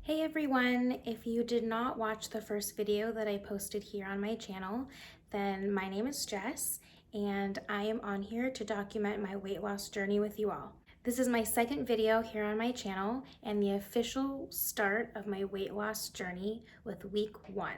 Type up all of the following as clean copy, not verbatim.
Hey everyone, if you did not watch the first video that I posted here on my channel, then my name is Jess and I am on here to document my weight loss journey with you all. This is my second video here on my channel and the official start of my weight loss journey with week 1.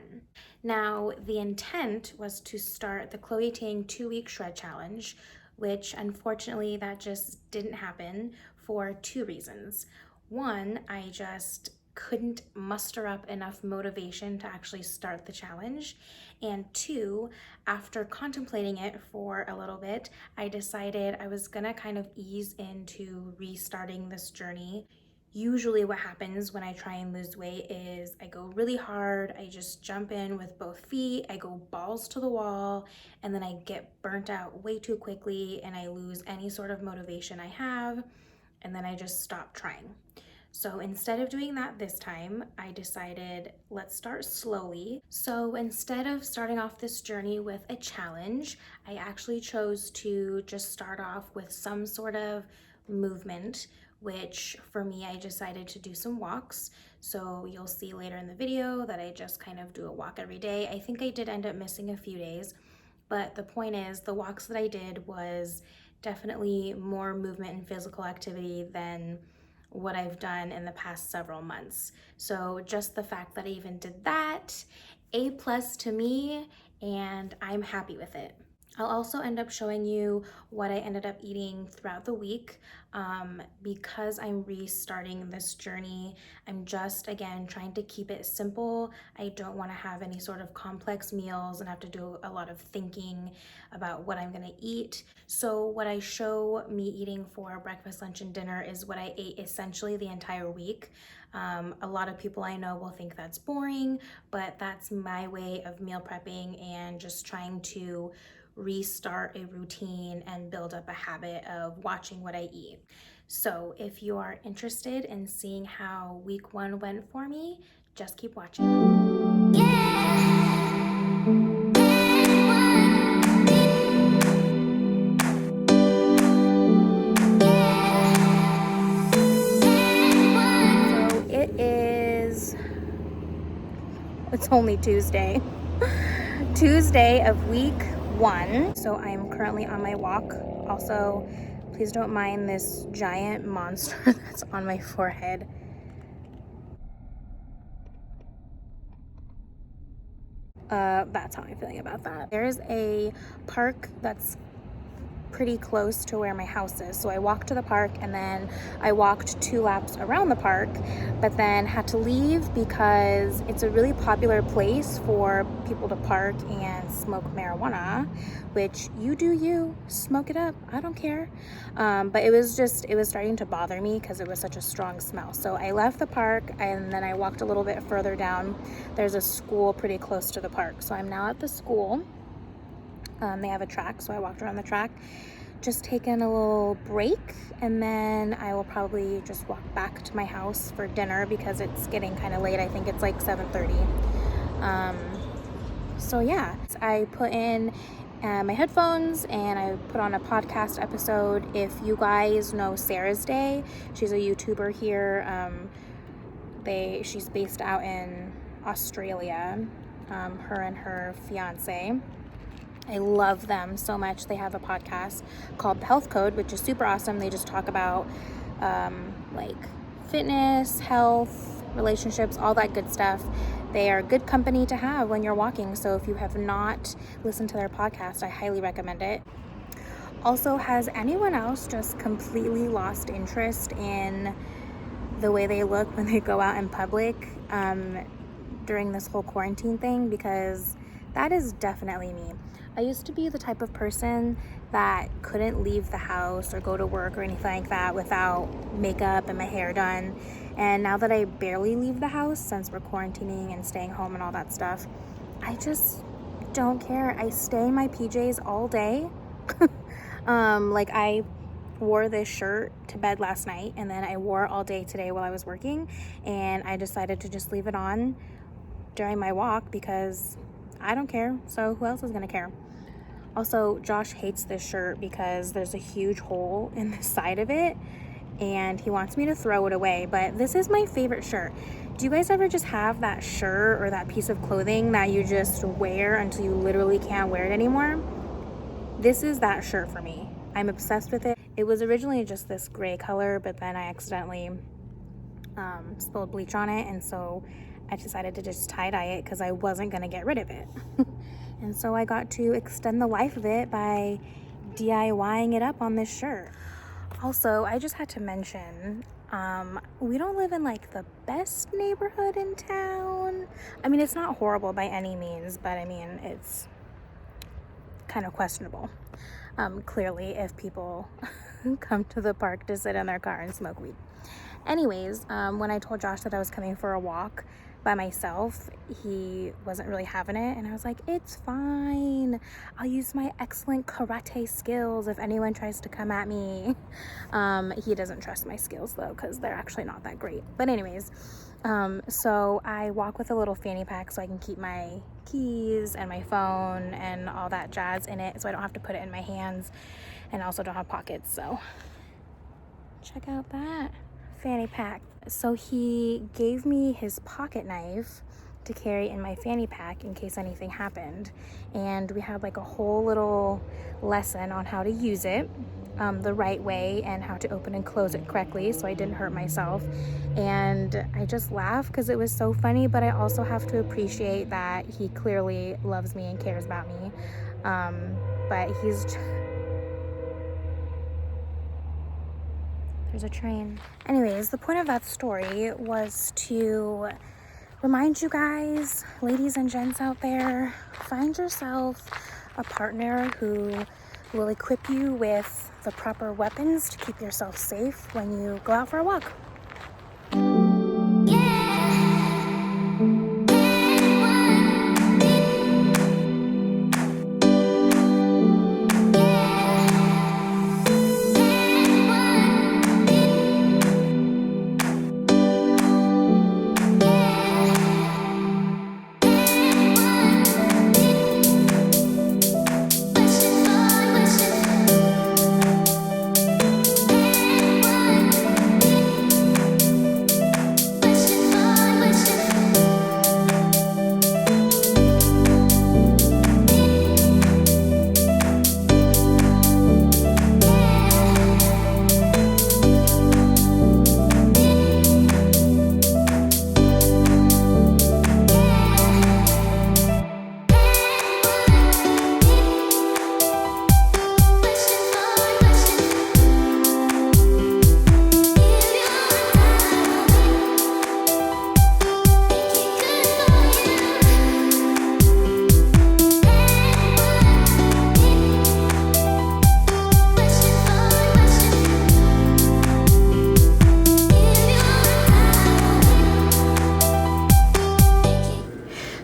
Now, the intent was to start the Chloe Ting 2-week shred challenge, which unfortunately that just didn't happen for 2 reasons. One, I just couldn't muster up enough motivation to actually start the challenge. And 2, after contemplating it for a little bit, I decided I was gonna kind of ease into restarting this journey. Usually what happens when I try and lose weight is I go really hard, I just jump in with both feet, I go balls to the wall, and then I get burnt out way too quickly and I lose any sort of motivation I have, and then I just stop trying. So instead of doing that this time, I decided let's start slowly. So instead of starting off this journey with a challenge, I actually chose to just start off with some sort of movement, which for me, I decided to do some walks. So you'll see later in the video that I just kind of do a walk every day. I think I did end up missing a few days, but the point is the walks that I did was definitely more movement and physical activity than what I've done in the past several months. So just the fact that I even did that, A+ to me, and I'm happy with it. I'll also end up showing you what I ended up eating throughout the week. Because I'm restarting this journey, I'm just, again, trying to keep it simple. I don't want to have any sort of complex meals and have to do a lot of thinking about what I'm gonna eat. So what I show me eating for breakfast, lunch, and dinner is what I ate essentially the entire week. A lot of people I know will think that's boring, but that's my way of meal prepping and just trying to restart a routine and build up a habit of watching what I eat. So if you are interested in seeing how week 1 went for me, just keep watching. So it's only Tuesday. Tuesday of week 1. So I am currently on my walk. Also, please don't mind this giant monster that's on my forehead. That's how I'm feeling about that. There's a park that's pretty close to where my house is. So I walked to the park and then I walked 2 laps around the park, but then had to leave because it's a really popular place for people to park and smoke marijuana, which you do you, smoke it up, I don't care. But it was starting to bother me because it was such a strong smell. So I left the park and then I walked a little bit further down. There's a school pretty close to the park. So I'm now at the school. They have a track, so I walked around the track, just taken a little break, and then I will probably just walk back to my house for dinner because it's getting kind of late. I think it's like 7:30. So yeah, I put in my headphones and I put on a podcast episode. If you guys know Sarah's Day, she's a YouTuber here. She's based out in Australia, her and her fiance. I love them so much. They have a podcast called The Health Code, which is super awesome. They just talk about like fitness, health, relationships, all that good stuff. They are good company to have when you're walking. So if you have not listened to their podcast, I highly recommend it. Also, has anyone else just completely lost interest in the way they look when they go out in public during this whole quarantine thing? Because that is definitely me. I used to be the type of person that couldn't leave the house or go to work or anything like that without makeup and my hair done. And now that I barely leave the house since we're quarantining and staying home and all that stuff, I just don't care. I stay in my PJs all day. Like I wore this shirt to bed last night and then I wore it all day today while I was working, and I decided to just leave it on during my walk because I don't care, so who else is gonna care? Also, Josh hates this shirt because there's a huge hole in the side of it and he wants me to throw it away, but this is my favorite shirt. Do you guys ever just have that shirt or that piece of clothing that you just wear until you literally can't wear it anymore? This is that shirt for me. I'm obsessed with it. It was originally just this gray color, but then I accidentally spilled bleach on it, and so I decided to just tie-dye it because I wasn't gonna get rid of it. And so I got to extend the life of it by DIYing it up on this shirt. Also, I just had to mention, we don't live in like the best neighborhood in town. I mean, it's not horrible by any means, but I mean, it's kind of questionable. Clearly, if people come to the park to sit in their car and smoke weed. Anyways, when I told Josh that I was coming for a walk by myself, he wasn't really having it, and I was like, it's fine, I'll use my excellent karate skills if anyone tries to come at me. He doesn't trust my skills though, because they're actually not that great. But anyways, so I walk with a little fanny pack so I can keep my keys and my phone and all that jazz in it, so I don't have to put it in my hands, and also don't have pockets. So check out that fanny pack. So he gave me his pocket knife to carry in my fanny pack in case anything happened, and we had like a whole little lesson on how to use it the right way and how to open and close it correctly so I didn't hurt myself. And I just laughed because it was so funny, but I also have to appreciate that he clearly loves me and cares about me. But there's a train. Anyways, the point of that story was to remind you guys, ladies and gents out there, find yourself a partner who will equip you with the proper weapons to keep yourself safe when you go out for a walk.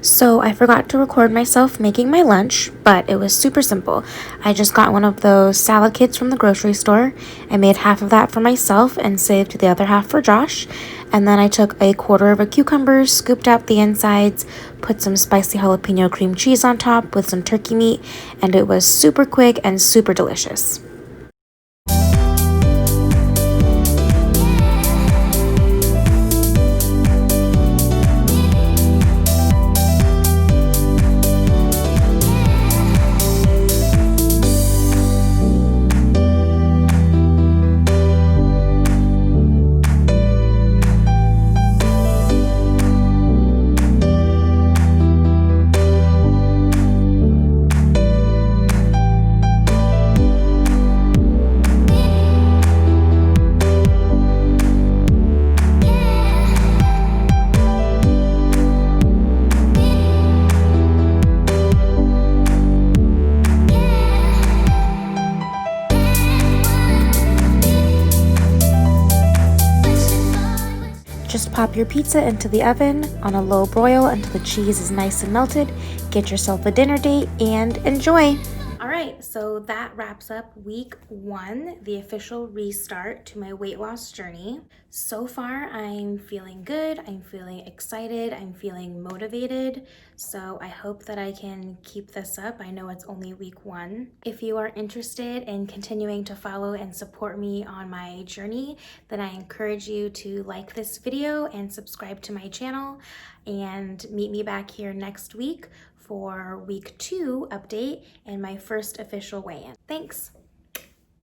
So I forgot to record myself making my lunch, but it was super simple. I just got one of those salad kits from the grocery store. I made half of that for myself and saved the other half for Josh. And then I took a quarter of a cucumber, scooped out the insides, put some spicy jalapeno cream cheese on top with some turkey meat, and it was super quick and super delicious. Just pop your pizza into the oven on a low broil until the cheese is nice and melted. Get yourself a dinner date and enjoy! All right, so that wraps up week 1, the official restart to my weight loss journey. So far, I'm feeling good, I'm feeling excited, I'm feeling motivated. So I hope that I can keep this up. I know it's only week 1. If you are interested in continuing to follow and support me on my journey, then I encourage you to like this video and subscribe to my channel, and meet me back here next week for week 2 update and my first official weigh-in. Thanks.